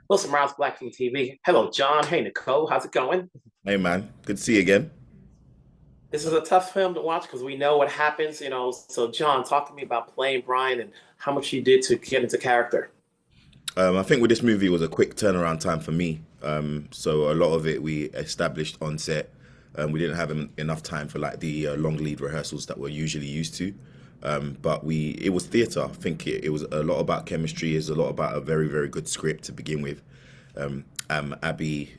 Wilson Miles, Black King TV. Hello, John. Hey, Nicole. How's it going? Hey man, good to see you again. This is a tough film to watch because we know what happens, So, John, talk to me about playing Brian and how much you did to get into character. I think with this movie it was a quick turnaround time for me. So a lot of it we established on set. We didn't have enough time for like the long lead rehearsals that we're usually used to. But it was theatre. I think it was a lot about chemistry. It's a lot about a very very good script to begin with. Abby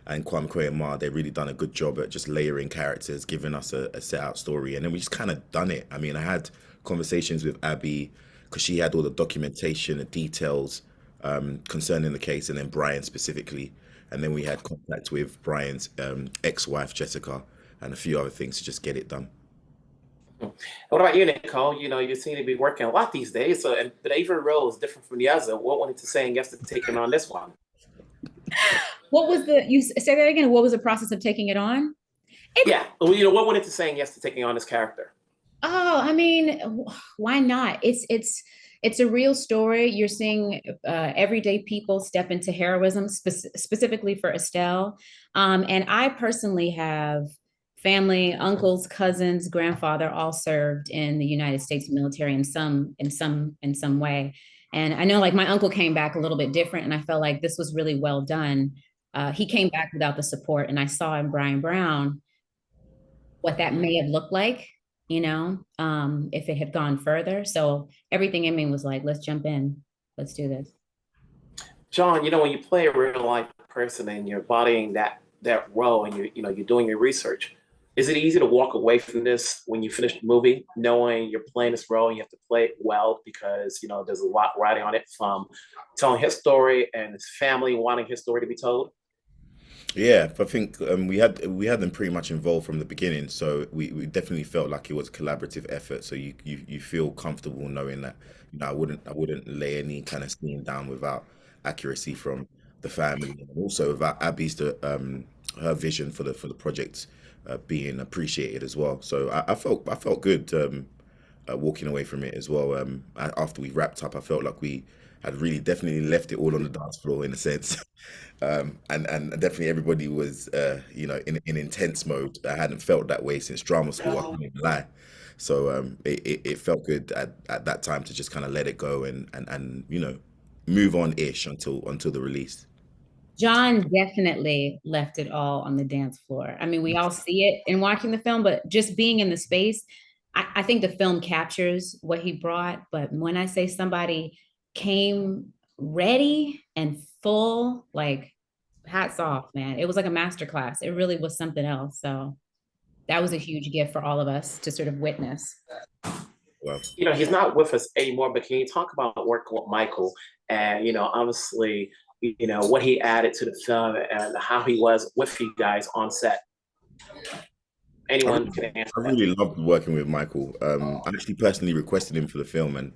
and Kwei-Armah, they really done a good job at just layering characters, giving us a set out story, and then we just kind of done it. I mean, I had conversations with Abby because she had all the documentation and details concerning the case, and then Brian specifically, and then we had contact with Brian's ex-wife Jessica, and a few other things to just get it done. What about you, Nicole? You seem to be working a lot these days. But every role is different from the other. What went into saying yes to taking on this one? What was you say that again? What was the process of taking it on? It's Yeah. Well, what went into saying yes to taking on this character? oh, I mean, why not? It's a real story. You're seeing everyday people step into heroism, specifically for Estelle. And I personally have family, uncles, cousins, grandfather, all served in the United States military in some way. And I know like my uncle came back a little bit different, and I felt like this was really well done. He came back without the support, and I saw in Brian Brown what that may have looked like, if it had gone further. So everything in me was like, let's jump in, let's do this. John, when you play a real life person and you're bodying that role and you're doing your research, is it easy to walk away from this when you finish the movie, knowing you're playing this role and you have to play it well because there's a lot riding on it from telling his story and his family wanting his story to be told? Yeah, I think we had them pretty much involved from the beginning, so we definitely felt like it was a collaborative effort. So you feel comfortable knowing that I wouldn't lay any kind of scene down without accuracy from the family, and also without her vision for the project being appreciated as well. So I felt good walking away from it as well. After we wrapped up, I felt like we had really definitely left it all on the dance floor in a sense. And definitely everybody was, in intense mode. I hadn't felt that way since drama school. I can't even lie. So it felt good at that time to just kind of let it go and move on ish until the release. John definitely left it all on the dance floor. I mean, we all see it in watching the film, but just being in the space, I think the film captures what he brought. But when I say somebody came ready and full, like hats off, man. It was like a masterclass. It really was something else. So that was a huge gift for all of us to sort of witness. Well, He's not with us anymore, but can you talk about working with Michael and, honestly, what he added to the film and how he was with you guys on set? I Anyone really, can answer I that. really loved working with Michael. I actually personally requested him for the film and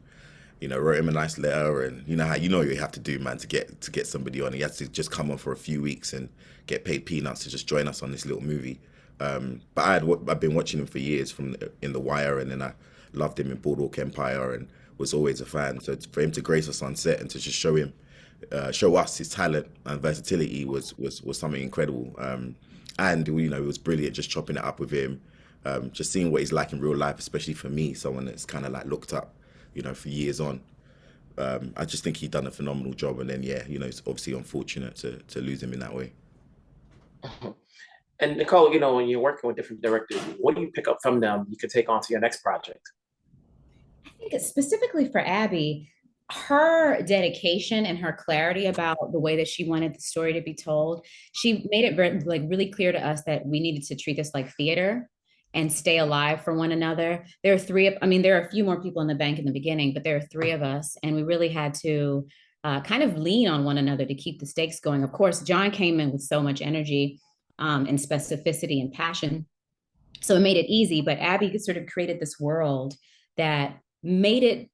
wrote him a nice letter, and you know how what you have to do, man, to get somebody on. He had to just come on for a few weeks and get paid peanuts to just join us on this little movie. But I've been watching him for years in The Wire, and then I loved him in Boardwalk Empire, and was always a fan. So for him to grace us on set and to just show us his talent and versatility was something incredible. And it was brilliant just chopping it up with him, just seeing what he's like in real life, especially for me, someone that's kind of like looked up, for years on. I just think he done a phenomenal job, and then yeah, it's obviously unfortunate to lose him in that way. And Nicole, when you're working with different directors, what do you pick up from them you could take on to your next project? I think specifically for Abby, her dedication and her clarity about the way that she wanted the story to be told, she made it very, like really clear to us that we needed to treat this like theater and stay alive for one another. There are three of, I mean, there are a few more people in the bank in the beginning, but there are three of us, and we really had to kind of lean on one another to keep the stakes going. Of course, John came in with so much energy and specificity and passion, so it made it easy. But Abby sort of created this world that made it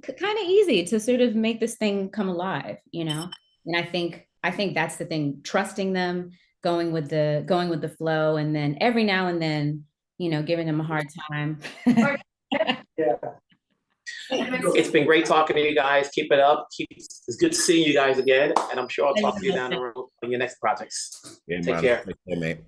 kind of easy to sort of make this thing come alive. And I think that's the thing, trusting them, going with the flow, and then every now and then, giving them a hard time. Yeah. It's been great talking to you guys. Keep it up. It's good to see you guys again. And I'm sure I'll talk to you down the road on your next projects. Yeah, Take man. care. Take care, mate.